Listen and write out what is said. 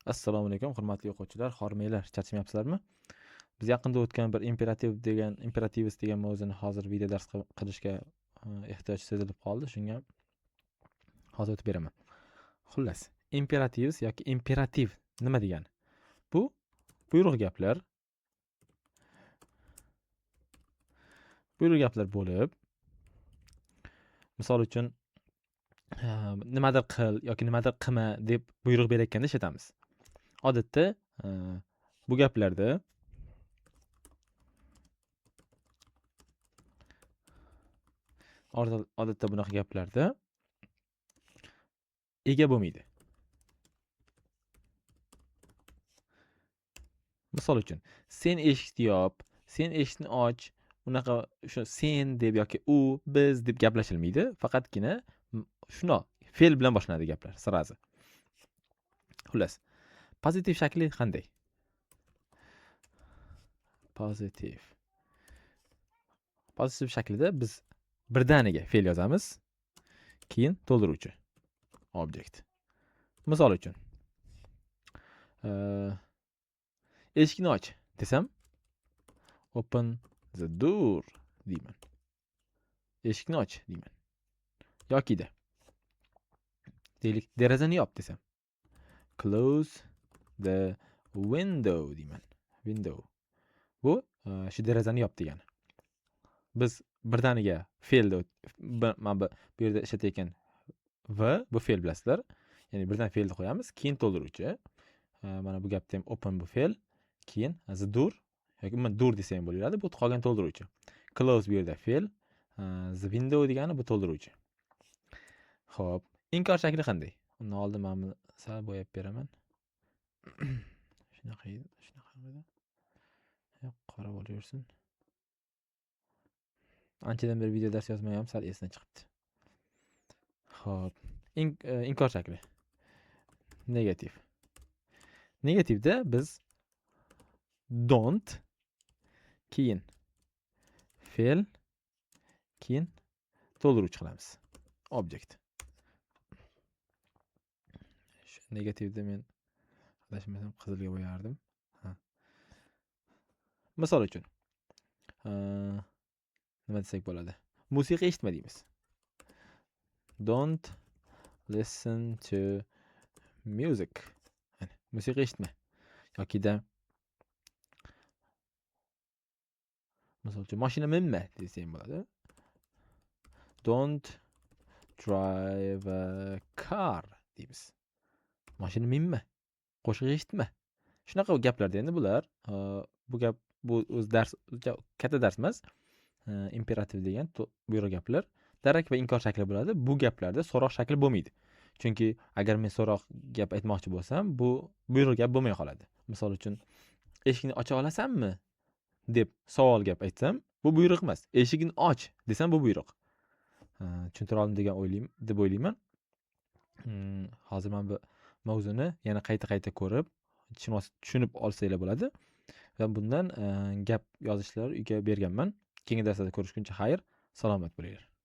Assalomu alaykum, hurmatli o'quvchilar, hormanglar, charchamayapsizlarmi? Biz yaqinda o'tgan bir imperativist degan mavzuni hozir video dars qilishga ehtiyoj sezilib qoldi. Shunga hozir o'tib beraman. Xullas, imperativist yoki imperativ nima degani? Bu buyruq gaplar. Buyruq gaplar bo'lib, misol uchun nimadir qil yoki nimadir qilma deb buyruq berayotganda ishlatamiz. Odatda bu gaplarda odatda bunaqa gaplarda ega bo'lmaydi. Misol uchun, sen eshikni yop, sen eshikni och, unaqa o'sha sen deb yoki u, biz deb gaplashilmaydi. Faqatgina shundoq fe'l bilan boshlanadi gaplar sirazi. Xullas, pozitiv shakli qanday? Pozitiv shaklida biz birdaniga fe'l yozamiz, keyin to'ldiruvchi obyekt. Misol uchun, eshikni och desam, open the door deyman. Eshikni och deyman. Yokida deylik, derazani yop desam, close the window deyman. Window. Bu shu derazani yop degani. Biz birdaniga fe'lda mana bu yerda ishlatayotgan v bu fe'l bilasizlar. Ya'ni birdan fe'lni qo'yamiz, keyin to'ldiruvchi. Mana bu gapda ham open bu fe'l, keyin the door yoki men door desa ham bo'laveradi. Bu qolgan to'ldiruvchi. Close bu yerda fe'l, the window degani bu to'ldiruvchi. Xo'p, inkor shakli qanday? Undan oldin men buni sal bo'yab beraman. Shunaqa edi. Qora bo'laversin. Anchadan beri video dars yozmayapman, sal esdan chiqibdi. Xo'p, inkor shakli. Negativ. Negativda biz don't, keyin fe'l, keyin to'ldiruvchi qilamiz. Object. Shu negativda men adashmasam qizilga bo'yardim. Misol uchun, nima desak bo'ladi? Musiqa eshitma deymiz. Don't listen to music. Musiqa eshitma. Yokida misol uchun mashina minma desam bo'ladi. Don't drive a car deymiz. Mashina minma. Qo'shiq eshitma. Shunaqa gaplarda endi bular bu o'z dars katta dars emas. Imperativ degan buyruq gaplar darak va inkor shakli bo'ladi. Bu gaplarda so'roq shakli bo'lmaydi. Chunki agar men so'roq gap aytmoqchi bo'lsam, bu buyruq gap bo'lmay qoladi. Misol uchun, eshikni ocha olasanmi deb savol gap aytsam, bu buyruq emas. Eshikni och desam, bu buyruq. Tushuntira oldim deb o'ylayman. Hozir men bu mavzuni yana qayta ko'rib, tushunib olsanglar bo'ladi. Va bundan gap yozishlar uyga berganman. Keyingi darslarda ko'rishguncha xayr, salomat bo'linglar.